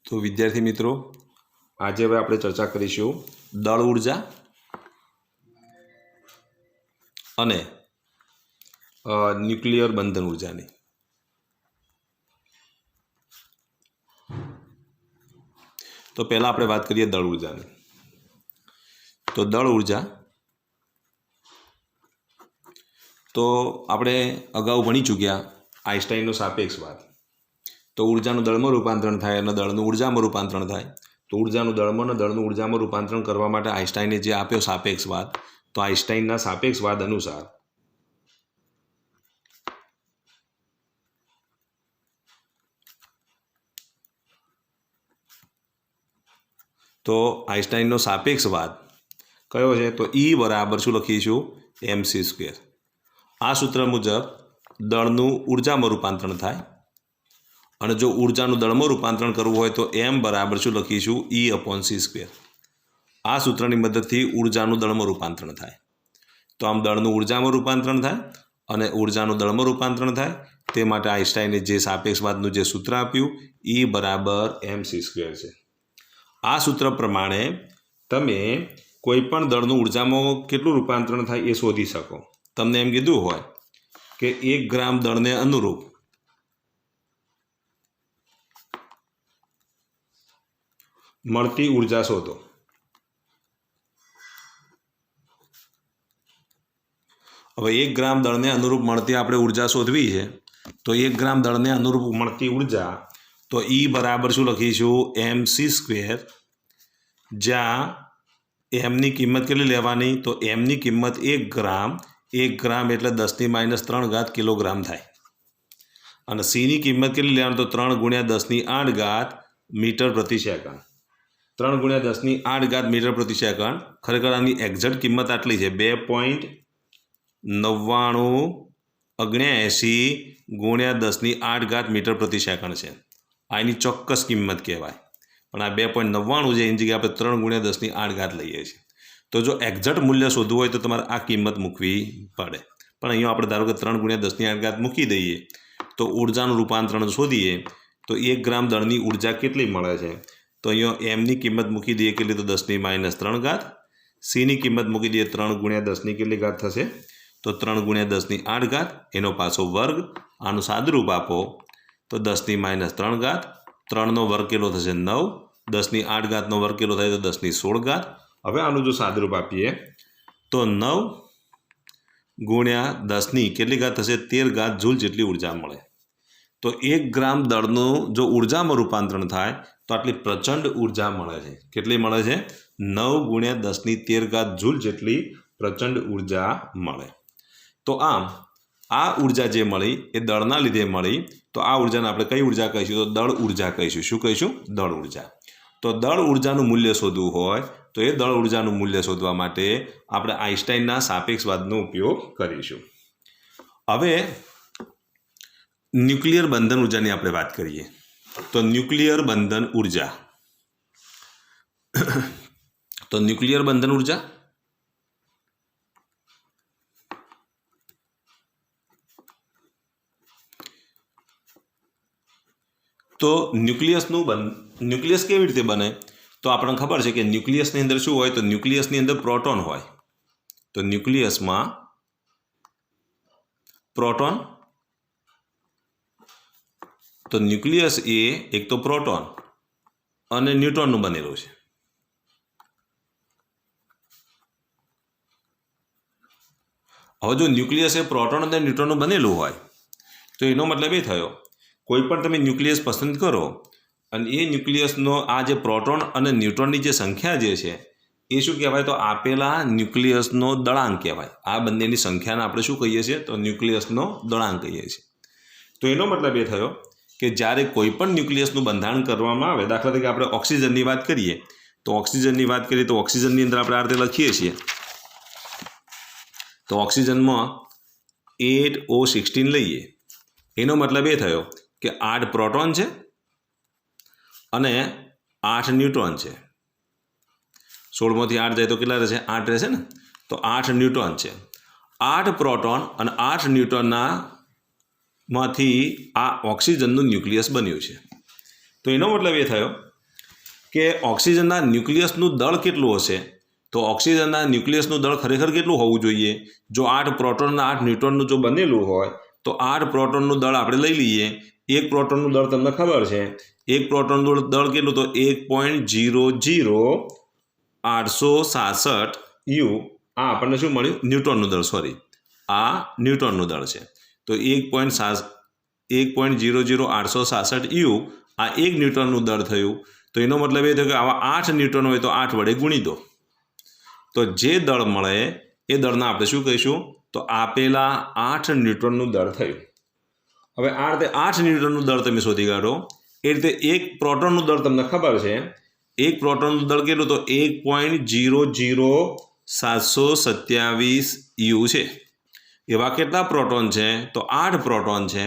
तो विद्यार्थी मित्रों, आज हवे आपणे चर्चा करीशुं दळ ऊर्जा अने न्यूक्लियर बंधन ऊर्जानी। तो पहला आपणे बात करिए दळ ऊर्जानी। तो दळ ऊर्जा तो आपणे अगाऊ भणी चूक्या आइन्स्टाइननो सापेक्षवाद। तो ऊर्जानुं दळमां रूपांतरण थाय अने दळनुं ऊर्जामां रूपांतरण थाय। तो ऊर्जानुं दळमां अने दळनुं ऊर्जामां रूपांतरण करवा माटे आइन्स्टाइने जे आप्यो सापेक्षवाद, तो आइन्स्टाइनना सापेक्षवाद अनुसार तो आइन्स्टाइननो सापेक्षवाद कयो छे? तो ई बराबर शुं लखीशुं? mc²। आ सूत्र मुजब दळनुं ऊर्जामां रूपांतरण थाय अने जो ऊर्जानुं दळमां रूपांतरण करवुं होय तो m बराबर शुं लखीशुं? E/c²। आ सूत्रनी मददथी ऊर्जानुं दळमां रूपांतरण थाय। तो आम दळनुं ऊर्जामां रूपांतरण थाय अने ऊर्जानुं दळमां रूपांतरण थाय ते माटे आइन्स्टाइने जे सापेक्षवादनुं जे सूत्र आप्युं E बराबर mc² छे। आ सूत्र प्रमाणे तमे कोईपण दळनुं ऊर्जामां केटલું रूपांतरण थाय ए शोधी शको। तमने एम कीधुं होय के 1 ग्राम दळने अनुरूप मळती ऊर्जा शोधो। हवे 1 ग्राम दळने अनुरूप मळती आपणे ऊर्जा शोधवी छे। तो 1 ग्राम दळने अनुरूप मळती ऊर्जा तो E बराबर शुं लखीशुं? mc²। ज्यां m नी किंमत केटली लेवानी? तो m नी किंमत 1 ग्राम एटले 10⁻³ किलोग्राम थाय अने c नी किंमत केटली लेवानी? तो 3 × 10⁸ मीटर प्रति सेकंड। 3 × 10⁸ मीटर प्रति सेकंड। खरेखर आनी एक्झेक्ट किंमत आटली छे 2.9979 × 10⁸ मीटर प्रति सेकंड छे। आनी चोक्कस किंमत कहेवाय। पण आ 2.99 जे एनी जग्याए आपणे 3 × 10⁸ लईए छीए। तो जो एक्झेक्ट मूल्य शोधवुं होय तो तमारे आ किंमत मूकवी पड़े। पण अहींया आपणे धारो के 3 × 10⁸ मूकी दईए तो ऊर्जानुं रूपांतरण शोधीए तो 1 ग्राम दळनी ऊर्जा केटली मळे छे? तो अहींया m नी किंमत मूकी दईए केटली? तो 10⁻³ c नी किंमत मूकी दईए 3 × 10 ની કેટલી ઘાત થશે? तो 3 × 10⁸ એનો પાછો વર્ગ। આનું સાદુરૂપ આપો તો 10⁻³ 3નો વર્ગ કેટલો થશે? 9। 10⁸ નો વર્ગ કેટલો થાય? તો 10⁻16। હવે આનું જો સાદુરૂપ આપીએ તો 9 × 10 ની કેટલી ઘાત થશે? 13 જૂલ જેટલી ઉર્જા મળે। તો 1 ગ્રામ દળનું જો ઉર્જામાં રૂપાંતરણ થાય તો આટલી પ્રચંડ ઉર્જા મળે છે। કેટલી મળે છે? 9 × 10⁻13 જૂલ જેટલી પ્રચંડ ઉર્જા મળે। તો આમ આ ઉર્જા જે મળી એ દળના લીધે મળી। તો આ ઉર્જાને આપણે કઈ ઉર્જા કહીશું? તો દળ ઉર્જા કહીશું। શું કહીશું? દળ ઉર્જા। તો દળ ઉર્જાનું મૂલ્ય શોધવું હોય તો એ દળ ઉર્જાનું મૂલ્ય શોધવા માટે આપણે આઇન્સ્ટાઇનના સાપેક્ષવાદનો ઉપયોગ કરીશું। હવે ન્યુક્લિયર બંધન ઉર્જાની આપણે વાત કરીએ। તો ન્યુક્લિયર બંધન ઉર્જા તો ન્યુક્લિયર બંધન ઉર્જા तो न्यूक्लियस केवी रीते बने? तो आपने खबर है कि न्यूक्लियसनी अंदर शुं होय? तो न्यूक्लियसनी अंदर प्रोटोन होय। तो न्यूक्लियसमां प्रोटोन तो न्यूक्लियस ए एक तो प्रोटोन अने न्यूट्रॉननुं बनेલું છે। હવે જો ન્યુક્લિયસ એ પ્રોટોન અને ન્યુટ્રોનનું બનેલું હોય તો એનો મતલબ એ થયો कोईपण तमे न्यूक्लियस पसंद करो अने ए न्यूक्लियसनो आ जे प्रोटोन अने न्यूट्रॉननी जे संख्या जे छे ए शुं कहेवाय? तो आपेला न्यूक्लियसनो दळांक कहेवाय। आ बंनेनी संख्याने आपणे शुं कहीए छीए? तो न्यूक्लियसनो दळांक कहीए छीए। तो एनो मतलब ए थयो के ज्यारे कोईपण न्यूक्लियसनुं बंधारण करवामां आवे, दाखला तरीके आपणे ऑक्सिजननी वात करीए तो ऑक्सिजननी वात करीए तो ऑक्सिजननी अंदर आपणे आ रीते लखीए छीए। तो ऑक्सिजनमां 8O16 लईए। एनो मतलब ए थयो के 8 प्रोटोन है अने 8 न्यूट्रॉन है। 16 मांथी 8 जाए तो केटला रहेशे? 8 रहेशे ने। तो 8 न्यूट्रॉन है। 8 प्रोटोन अने 8 न्यूट्रॉनना मांथी आ ऑक्सिजननुं न्यूक्लियस बन्युं छे। तो एनो मतलब ए थयो કે ઓક્સિજનના ન્યુક્લિયસનું દળ કેટલું હશે? તો ઓક્સિજનના ન્યુક્લિયસનું દળ ખરેખર કેટલું હોવું જોઈએ? જો 8 પ્રોટોનના 8 ન્યુટ્રોનનું જો બનેલું હોય તો 8 પ્રોટોનનું દળ આપણે લઈ લઈએ. એક પ્રોટોનનું દળ તમને ખબર છે, એક પ્રોટોનનું દળ કેટલું? તો 1.00867 યુ. આ આપણને શું મળ્યું? ન્યૂટ્રોનનું દળ. સોરી, આ ન્યૂટ્રોનનું દળ છે. તો 1.00867 યુ આ 1 ન્યૂટનનું દળ થયું. તો એનો મતલબ એ થયો કે આવા 8 ન્યૂટન હોય તો 8 વડે ગુણી દો. તો જે દળ મળે એ દળના આપણે શું કહીશું? તો આપેલા 8 ન્યૂટનનું દળ થયું. હવે આ રીતે 8 ન્યૂટનનું દળ તમે શોધી કાઢો. એ રીતે એક પ્રોટોનનું દળ તમને ખબર છે. એક પ્રોટોનનું દળ કેટલું? તો 1.00727 યુ છે. એવા કેટલા પ્રોટોન છે? તો 8 પ્રોટોન છે.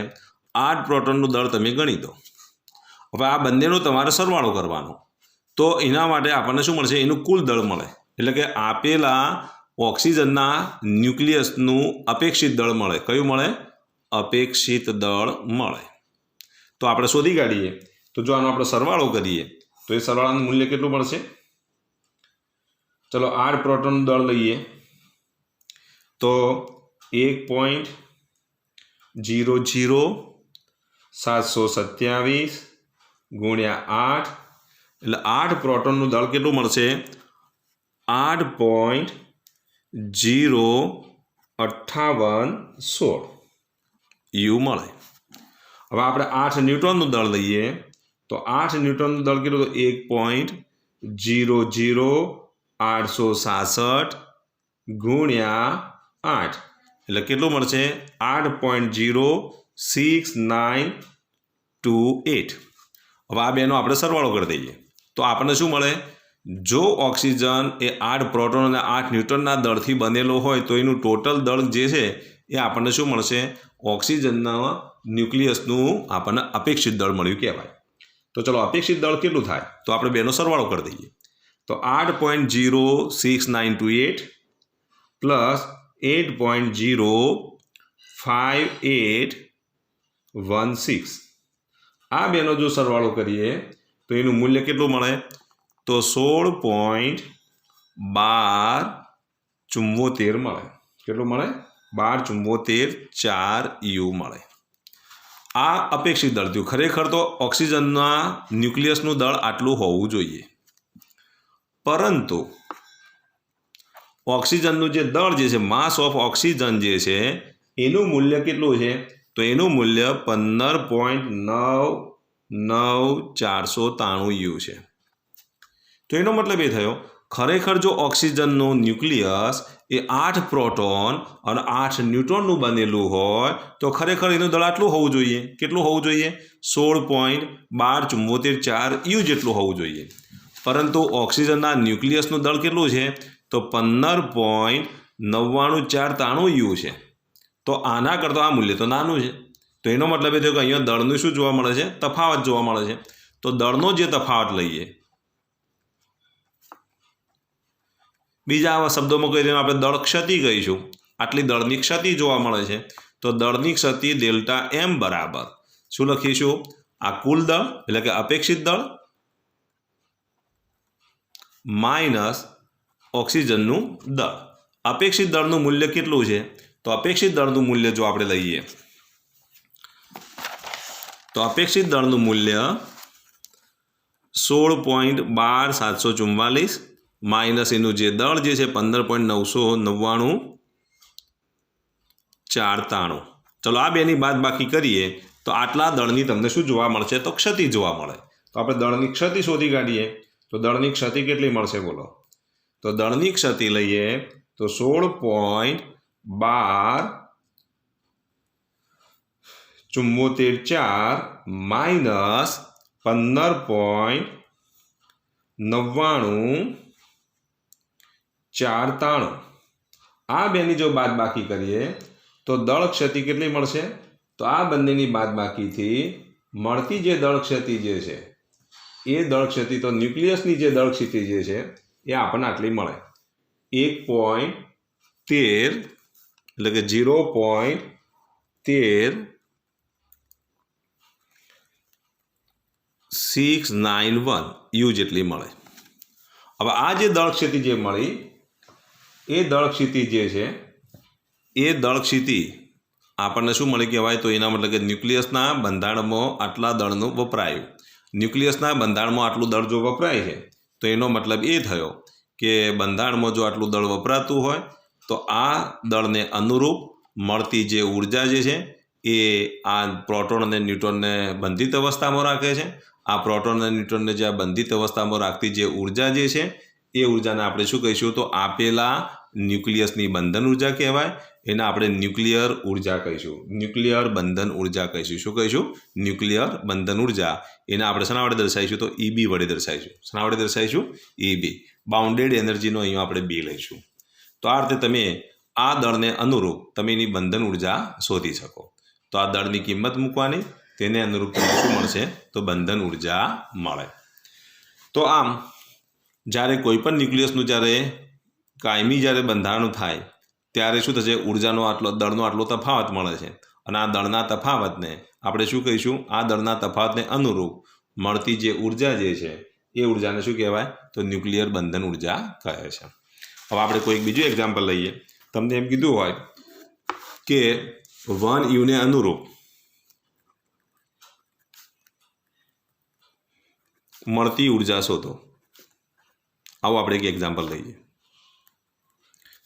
8 પ્રોટોનનું દળ તમે ગણી દો. હવે આ બંનેનો તમારે સરવાળો કરવાનો. તો એના માટે આપણને શું મળશે? એનું કુલ દળ મળે. એટલે કે આપેલા ઓક્સિજનના ન્યુક્લિયસનું અપેક્ષિત દળ મળે. કયું મળે? અપેક્ષિત દળ મળે. તો આપણે શોધી કાઢીએ. તો જો આનો આપણે સરવાળો કરીએ તો એ સરવાળાનું મૂલ્ય કેટલું મળશે? ચલો 8 પ્રોટોનનું દળ લઈએ તો 1.00727 ગુણ્યા 8 એટલે 8 પ્રોટોનનું દળ કેટલું મળશે? 8.05816 યુ મળે. હવે આપણે 8 ન્યૂટનનું દળ લઈએ તો 8 ન્યૂટનનું દળ કેટલું? તો 1.00867 ગુણ્યા 8 એટલે કેટલું મળશે? 8.06928. હવે આ બેનો આપણે સરવાળો કરી દઈએ તો આપણને શું મળે? જો ઓક્સિજન એ 8 પ્રોટોન અને 8 ન્યૂટ્રોનના દળથી બનેલો હોય તો એનું ટોટલ દળ જે છે એ આપણને શું મળશે? ઓક્સિજનના ન્યુક્લિયસનું આપણને અપેક્ષિત દળ મળ્યું કહેવાય. તો ચલો અપેક્ષિત દળ કેટલું થાય? તો આપણે બેનો સરવાળો કરી દઈએ. તો 8.06928 પ્લસ 8.05816 આ બેનો જો સરવાળો કરીએ તો એનું મૂલ્ય કેટલું મળે? તો 16.1274 મળે. કેટલું મળે? 1274 યુ મળે. આ અપેક્ષિત દળ થયું. ખરેખર તો ઓક્સિજનના ન્યુક્લિયસનું દળ આટલું હોવું જોઈએ. પરંતુ ઓક્સિજનનું જે દળ જે છે, માસ ઓફ ઓક્સિજન જે છે એનું મૂલ્ય કેટલું છે? તો એનું મૂલ્ય 15.99493 યુ છે. તો એનો મતલબ એ થયો ખરેખર જો ઓક્સિજનનું ન્યુક્લિયસ એ 8 પ્રોટોન અને 8 ન્યૂટ્રોનનું બનેલું હોય તો ખરેખર એનું દળ આટલું હોવું જોઈએ. કેટલું હોવું જોઈએ? 16.1274 યુ જેટલું હોવું જોઈએ. પરંતુ ઓક્સિજનના ન્યુક્લિયસનું દળ કેટલું છે? તો 15.99493 યુ છે. તો આના કરતાં આ મૂલ્ય તો નાનું છે. તો એનો મતલબ એ થયો કે અહીંયા દળનું શું જોવા મળે છે? તફાવત જોવા મળે છે. તો દળનો જે તફાવત લઈએ, બીજા આવા શબ્દોમાં કહી દઈએ આપણે દળ ક્ષતિ કહીશું. આટલી દળની ક્ષતિ જોવા મળે છે. તો દળની ક્ષતિ ડેલ્ટા એમ બરાબર શું લખીશું? આ કુલ દળ એટલે કે અપેક્ષિત દળ માઇનસ ઓક્સિજનનું દળ. અપેક્ષિત દળનું મૂલ્ય કેટલું છે? તો અપેક્ષિત દળનું મૂલ્ય જો આપણે લઈએ તો અપેક્ષિત દળનું મૂલ્ય 16.12744 માઇનસ એનું જે દળ જે છે 15.99493. ચલો આ બેની બાદબાકી કરીએ તો આટલા દળની તમને શું જોવા મળશે? તો ક્ષતિ જોવા મળે. તો આપણે દળની ક્ષતિ શોધી કાઢીએ. તો દળની ક્ષતિ કેટલી મળશે? બોલો. તો દળની ક્ષતિ લઈએ તો 16.474 માઇનસ 15.99493. આ બેની જો બાદબાકી કરીએ તો દળ ક્ષતિ કેટલી મળશે? તો આ બંનેની બાદબાકીથી મળતી જે દળ ક્ષતિ જે છે એ દળ ક્ષતિ તો ન્યુક્લિયસની જે દળ ક્ષતિ જે છે એ આપણને આટલી મળે. 1.13 એટલે કે 0.13 691 યુ જેટલી મળે. હવે આ જે દળ ક્ષિતિ જે મળી એ દળ ક્ષિતિ જે છે એ દળ ક્ષિતિ આપણને શું મળી કહેવાય? તો એના મતલબ કે ન્યુક્લિયસના બંધારણમાં આટલા દળનું વપરાયું. ન્યુક્લિયસના બંધારણમાં આટલું દળ જો વપરાય છે તો એનો મતલબ એ થયો કે બંધારણમાં જો આટલું દળ વપરાતું હોય તો આ દળને અનુરૂપ મળતી જે ઉર્જા જે છે એ આ પ્રોટોન અને ન્યુટ્રોનને બંધિત અવસ્થામાં રાખે છે. આ પ્રોટોન અને ન્યુટ્રોનને જે આ બંધિત અવસ્થામાં રાખતી જે ઉર્જા જે છે એ ઉર્જાને આપણે શું કહીશું? તો આપેલા ન્યુક્લિયસની બંધન ઉર્જા કહેવાય. એને આપણે ન્યુક્લિયર ઉર્જા કહીશું. ન્યુક્લિયર બંધન ઉર્જા કહીશું. શું કહીશું? ન્યુક્લિયર બંધન ઉર્જા. એને આપણે શેના વડે દર્શાવીશું? તો ઈબી વડે દર્શાવીશું. શેના વડે દર્શાવીશું? ઈબી. બાઉન્ડેડ એનર્જીનો અહીંયા આપણે બી લઈશું. તો આ રીતે તમે આ દળને અનુરૂપ તમે એની બંધન ઉર્જા શોધી શકો. તો આ દળની કિંમત મૂકવાની, તેને અનુરૂપ તમને શું મળશે? તો બંધન ઉર્જા મળે. તો આમ જ્યારે કોઈ પણ ન્યુક્લિયસનું જ્યારે કાયમી જ્યારે બંધારણ થાય ત્યારે શું થશે? ઉર્જાનો દળનો આટલો તફાવત મળે છે અને આ દળના તફાવતને આપણે શું કહીશું? આ દળના તફાવતને અનુરૂપ મળતી જે ઉર્જા જે છે એ ઉર્જાને શું કહેવાય? તો ન્યુક્લિયર બંધન ઉર્જા કહે છે. હવે આપણે કોઈ બીજું એક્ઝામ્પલ લઈએ. તમને એમ કીધું હોય કે 1 યુને અનુરૂપ મળતી ઉર્જા શોધો. આવો આપણે એક એક્ઝામ્પલ લઈએ.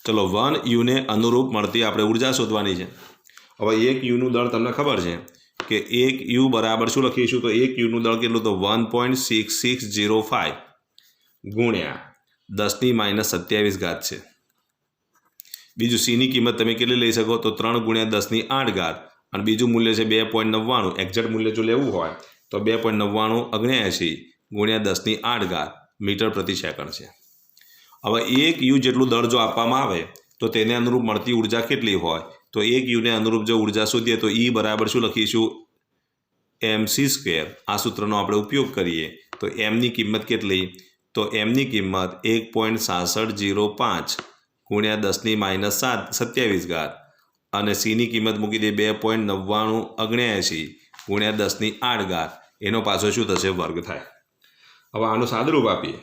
ચલો 1 યુને અનુરૂપ મળતી આપણે ઉર્જા શોધવાની છે. હવે 1 યુનું દળ તમને ખબર છે કે 1 યુ બરાબર શું લખીશું? તો 1 યુનું દળ કેટલું? તો 1.6605 ગુણ્યા 10⁻27 છે. બીજું સીની કિંમત તમે કેટલી લઈ શકો? તો 3 ગુણ્યા 10⁸ અને બીજું મૂલ્ય છે 2.99. એક્ઝેક્ટ મૂલ્ય જો લેવું હોય તો 2.9979 ગુણ્યા 10⁸ મીટર પ્રતિ સેકન્ડ છે. હવે 1 યુ જેટલું દળ જો આપવામાં આવે તો તેને અનુરૂપ મળતી ઉર્જા કેટલી હોય? તો 1 યુને અનુરૂપ જો ઉર્જા શોધીએ તો ઈ બરાબર શું લખીશું? mc². આ સૂત્રનો આપણે ઉપયોગ કરીએ તો એમની કિંમત કેટલી? તો એમની કિંમત 1.6605 ગુણ્યા 10⁻27 અને સીની કિંમત મૂકી દે 2.9979 ગુણ્યા 10⁸. એનો પાછો શું થશે? વર્ગ થાય. હવે આનું સાદુરૂપ આપીએ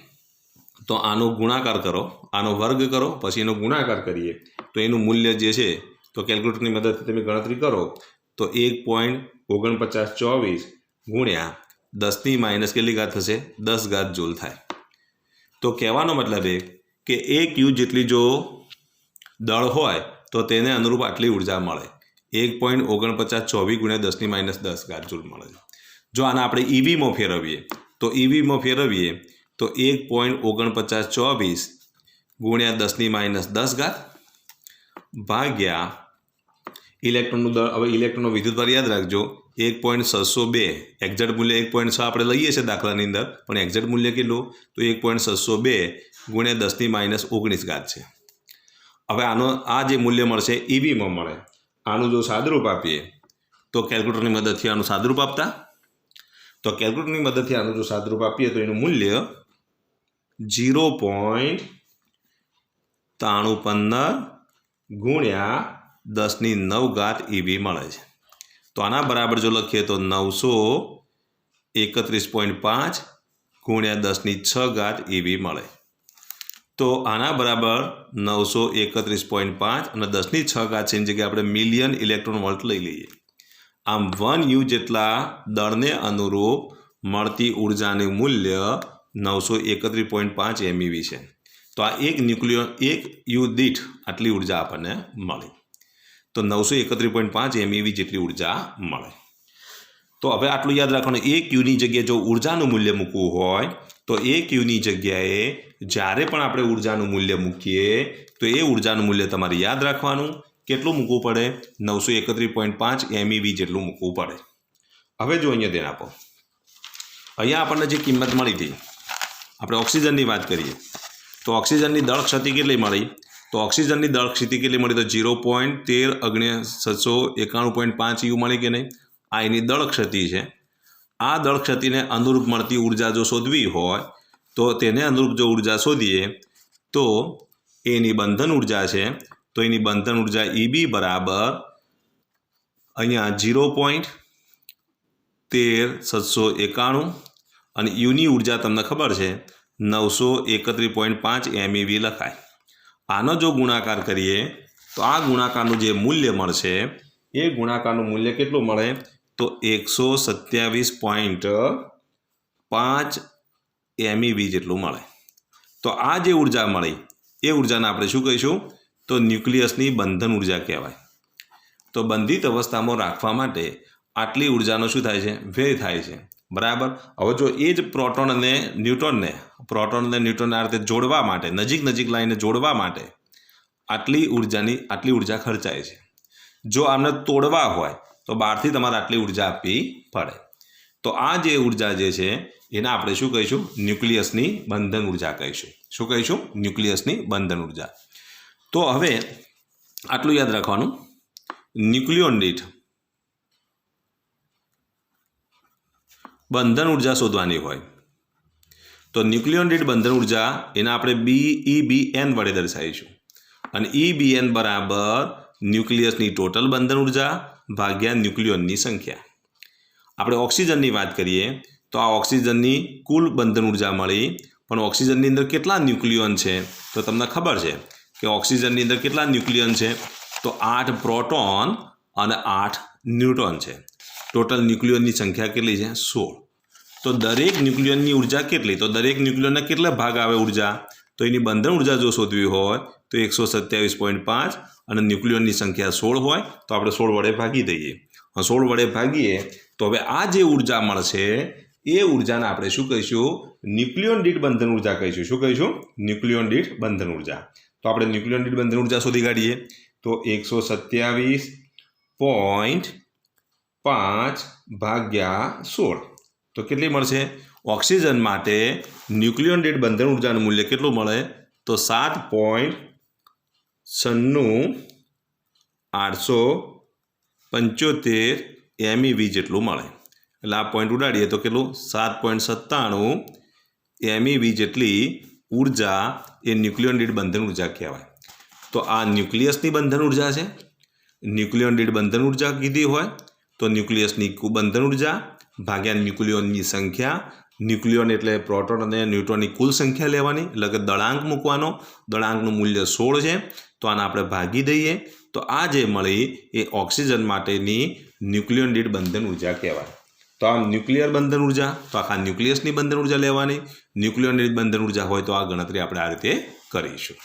તો આનો ગુણાકાર કરો, આનો વર્ગ કરો, પછી એનો ગુણાકાર કરીએ તો એનું મૂલ્ય જે છે તો કેલ્ક્યુલેટરની મદદથી તમે ગણતરી કરો તો 1.4924 ગુણ્યા 10⁻ કેટલી ઘાત થશે? 10 જૂલ થાય. તો કહેવાનો મતલબ એ કે 1 યુ જેટલી જો દળ હોય તો તેને અનુરૂપ આટલી ઉર્જા મળે. 1.4924 ગુણ્યા 10⁻10 જૂલ મળે છે. જો આને આપણે ઈવીમાં ફેરવીએ તો 1.4924 ગુણ્યા 10⁻10 ભાગ્યા ઇલેક્ટ્રોનનું દળ. હવે ઇલેક્ટ્રોનનો વિદ્યુતભાર યાદ રાખજો 1.602. એક્ઝેક્ટ મૂલ્ય 1.6 આપણે લઈએ છીએ દાખલાની અંદર, પણ એક્ઝેક્ટ મૂલ્ય કેટલું? તો 1.602 ગુણ્યા 10⁻19 છે. હવે આ જે મૂલ્ય મળશે ઈવીમાં મળે. આનું જો સાદુરૂપ આપીએ તો કેલ્ક્યુલેટરની મદદથી આનું સાદુરૂપ આપતા તો કેલ્ક્યુલેટરની મદદથી આનું જો સાદુરૂપ આપીએ તો એનું મૂલ્ય 0.9315 ગુણ્યા 10⁹ ઈવી મળે છે. તો આના બરાબર જો લખીએ તો 931.5 ગુણ્યા 10⁶ ઈવી મળે. તો આના બરાબર 931.5 અને 10⁶ છે એની જગ્યાએ આપણે મિલિયન ઇલેક્ટ્રોન વોલ્ટ લઈ લઈએ. આમ 1 યુ જેટલા દળને અનુરૂપ મળતી ઉર્જાનું મૂલ્ય 931.5 MeV છે. તો આ એક યુ દીઠ આટલી ઉર્જા આપણને મળી. તો 931.5 MeV જેટલી ઉર્જા મળે. તો હવે આટલું યાદ રાખવાનું, 1 યુની જગ્યાએ જો ઉર્જાનું મૂલ્ય મૂકવું હોય તો 1 યુની જગ્યાએ જ્યારે પણ આપણે ઉર્જાનું મૂલ્ય મૂકીએ તો એ ઉર્જાનું મૂલ્ય તમારે યાદ રાખવાનું. કેટલું મૂકવું પડે? 931.5 MeV જેટલું મૂકવું પડે. હવે જો અહીંયા ધ્યાન આપો, અહીંયા આપણને જે કિંમત મળી હતી, આપણે ઓક્સિજનની વાત કરીએ તો ઓક્સિજનની દળ ક્ષતિ કેટલી મળી? તો ઓક્સિજનની દળ ક્ષતિ કેટલી મળી? તો 0.13 યુ મળી કે નહીં? આ એની દળ ક્ષતિ છે. આ દળ ક્ષતિને અનુરૂપ મળતી ઉર્જા જો શોધવી હોય તો તેને અનુરૂપ જો ઉર્જા શોધીએ તો એની બંધન ઉર્જા છે. તો એની બંધન ઉર્જા ઈબી બરાબર અહીંયા 0.13791 અને યુની ઉર્જા તમને ખબર છે 931.5 MeV લખાય. આનો જો ગુણાકાર કરીએ તો આ ગુણાકારનું જે મૂલ્ય મળશે એ ગુણાકારનું મૂલ્ય કેટલું મળે તો 127.5 MeV જેટલું મળે. તો આ જે ઉર્જા મળી એ ઉર્જાને આપણે શું કહીશું તો ન્યુક્લિયસની બંધન ઉર્જા કહેવાય. તો બંધિત અવસ્થામાં રાખવા માટે આટલી ઉર્જાનો શું થાય છે વ્યય થાય છે. બરાબર. હવે જો એ જ પ્રોટોન અને ન્યુટ્રોનને આ રીતે જોડવા માટે નજીક લાઈને જોડવા માટે આટલી ઉર્જા ખર્ચાય છે. જો આમને તોડવા હોય તો બહારથી તમારે આટલી ઉર્જા આપવી પડે. તો આ જે ઉર્જા જે છે એને આપણે શું કહીશું ન્યુક્લિયસની બંધન ઉર્જા કહીશું. શું કહીશું ન્યુક્લિયસની બંધન ઉર્જા. તો હવે આટલું યાદ રાખવાનું ન્યુક્લિયોન દીઠ બંધન ઉર્જા શોધવાની હોય તો ન્યુક્લિયોન દીઠ બંધન ઉર્જા એને આપણે BeBn વડે દર્શાવીશું. અને EBn બરાબર ન્યુક્લિયસની ટોટલ બંધન ઉર્જા ભાગ્યા ન્યુક્લિયોનની સંખ્યા. આપણે ઓક્સિજનની વાત કરીએ તો આ ઓક્સિજનની કુલ બંધન ઉર્જા મળી, પણ ઓક્સિજનની અંદર કેટલા ન્યુક્લિયોન છે તો તમને ખબર છે કે ઓક્સિજનની અંદર કેટલા ન્યુક્લિયોન છે તો 8 પ્રોટોન અને 8 ન્યુટ્રોન છે. ટોટલ ન્યુક્લિયોનની સંખ્યા કેટલી છે 16. તો દરેક ન્યુક્લિયોનની ઉર્જા કેટલી તો દરેક ન્યુક્લિયોનના કેટલા ભાગ આવે ઉર્જા તો એની બંધન ઉર્જા જો શોધવી હોય તો 127.5 અને ન્યુક્લિયોનની સંખ્યા 16 હોય તો આપણે 16 વડે ભાગી દઈએ. 16 વડે ભાગીએ તો હવે આ જે ઉર્જા મળશે એ ઉર્જાને આપણે શું કહીશું ન્યુક્લિયોન દીઠ બંધન ઉર્જા કહીશું. શું કહીશું ન્યુક્લિયોન દીઠ બંધન ઉર્જા. તો આપણે ન્યુક્લિયોન દીઠ બંધન ઉર્જા શોધી કાઢીએ તો 127.5 ભાગ્યા 16 તો કેટલી મળશે. ઓક્સિજન માટે ન્યુક્લિયોન દીઠ બંધન ઉર્જાનું મૂલ્ય કેટલું મળે તો 7.96875 MeV જેટલું મળે. એટલે આ પોઈન્ટ ઉડાડીએ તો કેટલું 7.97 MeV જેટલી ઉર્જા એ ન્યુક્લિયોન દીઠ બંધન ઉર્જા કહેવાય. તો આ ન્યુક્લિયસની બંધન ઉર્જા છે. ન્યુક્લિયોન દીઠ બંધન ઉર્જા કીધી હોય તો ન્યુક્લિયસની બંધન ઉર્જા ભાગ્યા ન્યુક્લિયોનની સંખ્યા. ન્યુક્લિયોન એટલે પ્રોટોન અને ન્યુટ્રોનની કુલ સંખ્યા લેવાની એટલે કે દળાંક મૂકવાનો. દળાંકનું મૂલ્ય 16 છે તો આને આપણે ભાગી દઈએ તો આ જે મળી એ ઓક્સિજન માટેની ન્યુક્લિયોન દીઠ બંધન ઉર્જા કહેવાય. તો આ ન્યુક્લિયર બંધન ઉર્જા તો આખા ન્યુક્લિયસની બંધન ઉર્જા લેવાની. ન્યુક્લિયોન દીઠ બંધન ઉર્જા હોય તો આ ગણતરી આપણે આ રીતે કરીશું.